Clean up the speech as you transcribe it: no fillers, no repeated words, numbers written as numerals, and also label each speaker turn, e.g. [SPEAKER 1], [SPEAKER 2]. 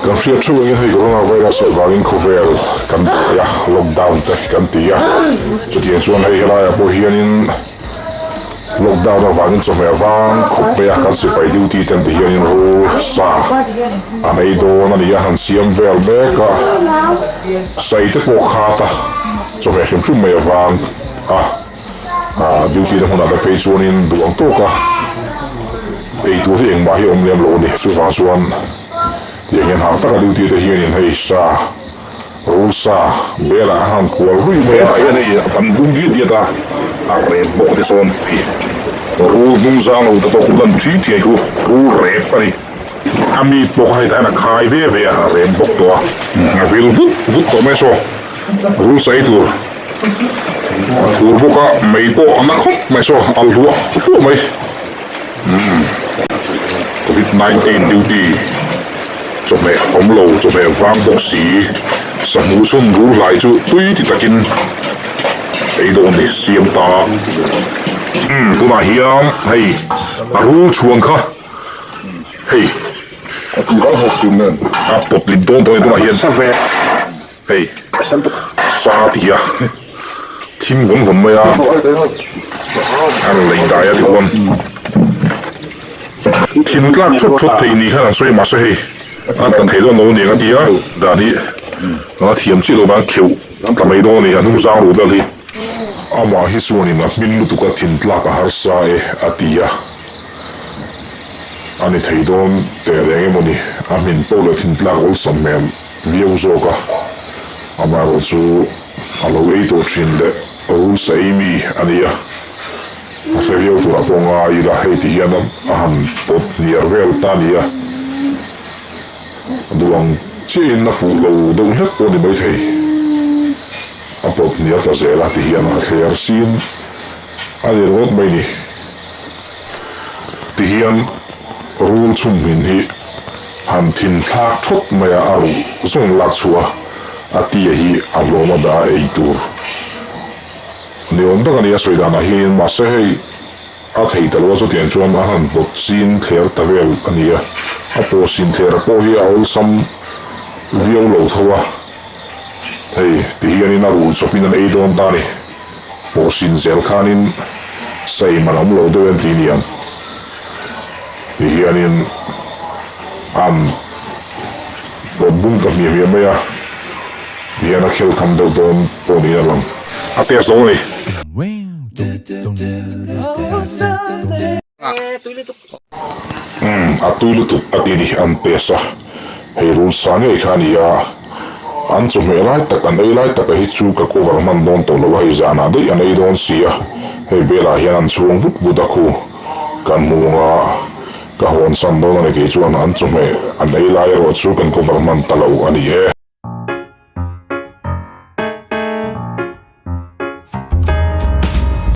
[SPEAKER 1] kan hriat thu angin hei coronavirus wangin khovel kan ya lockdown te kan tia chutian chuan hei helai po hianin lockdown wangin chome awang khop pe kan sipai duty ten te hianin ru sa anei do na ni han siam vel beka sai te po khata chome hrim hrim me awang duty da huna da pe chuanin duang to ka ei tu hi eng ma hi om lem lo ni su fa chuan yang hang tak duty te hianin hei sa rusa bela han kual hui me ya nei pan bung gi dia ta re bo de son pi ru bung zang lo to kulan thi thi ku ru re pani ami po hai ta na khai ve ve a re bo to a vil vut to me so ru sai tu buka mei po anak khop me so al ru mai COVID-19 duty cho mẹ ống lầu cho mẹ vang bốc xí sắp mũ xuân rú lại chú tuy thì ta kinh ấy đồ này xiêm ta tu na hiam hay rú chuông khá hay tu đã học từ nên bột linh đôn tôi tu na hiam sao về hay sa thì thêm vốn vốn mày anh lấy đại thì vốn thiên lạc chút thì ni khả năng suy mà suy tận thấy đó nấu cái gì á, đã đi, nó thiểm chỉ đồ bán kiểu, tầm mấy đồ này anh không giao đồ đi, mà hết số này mà mình lúc tụi thiên lạc cả hai sai, đi à, anh ấy thấy đó, để cái món này, mình bao giờ thiên lạc cũng sắm mềm, nhiều số cả, mà rồi chú, lâu ấy đồ chuyện đấy, sai mi, anh ấy à, sẽ nhiều tụi nó ai là hay thì anh bớt nhiều vel ta đi à. Duang trên na phụ lâu đâu hết cô đi mấy thầy, bột nhiều ta dễ là thì hiện là khéo xin, anh ấy rất mấy đi, thì hiện rule chung mình hi, han tin thác thốt mày aro, dùng lạc xua, thì hi alo mà đã ấy tur, nếu ông ta cái này suy đoán là hiện mà sẽ thầy ta lo cho tiền chuan han bột xin khéo ta về anh ấy bộ xin khéo bộ hi ao xăm viêu lâu thôi thầy thì hiện nay rule cho bên anh ấy don ta này bộ xin zel khanin say mà ông lâu đâu anh tin niệm thì hiện nay bộ bung tập nhiều việc mấy thì hiện nay khéo tham đầu don bộ này là lắm tiếc số này tôi lúc đi đi ăn pesa hay rule sáng ngày khani ya ăn cho mẹ lại tất cả này lại tất cả hết chú các cô vào màn đón tàu lâu hay già nào đấy anh ấy đón xia hay bây giờ hiện ăn xuống vút vút đặc khu cần mua cái hòn sand đó này cái chú ăn cho mẹ anh ấy lại rồi chú cần cô vào màn tàu lâu anh ấy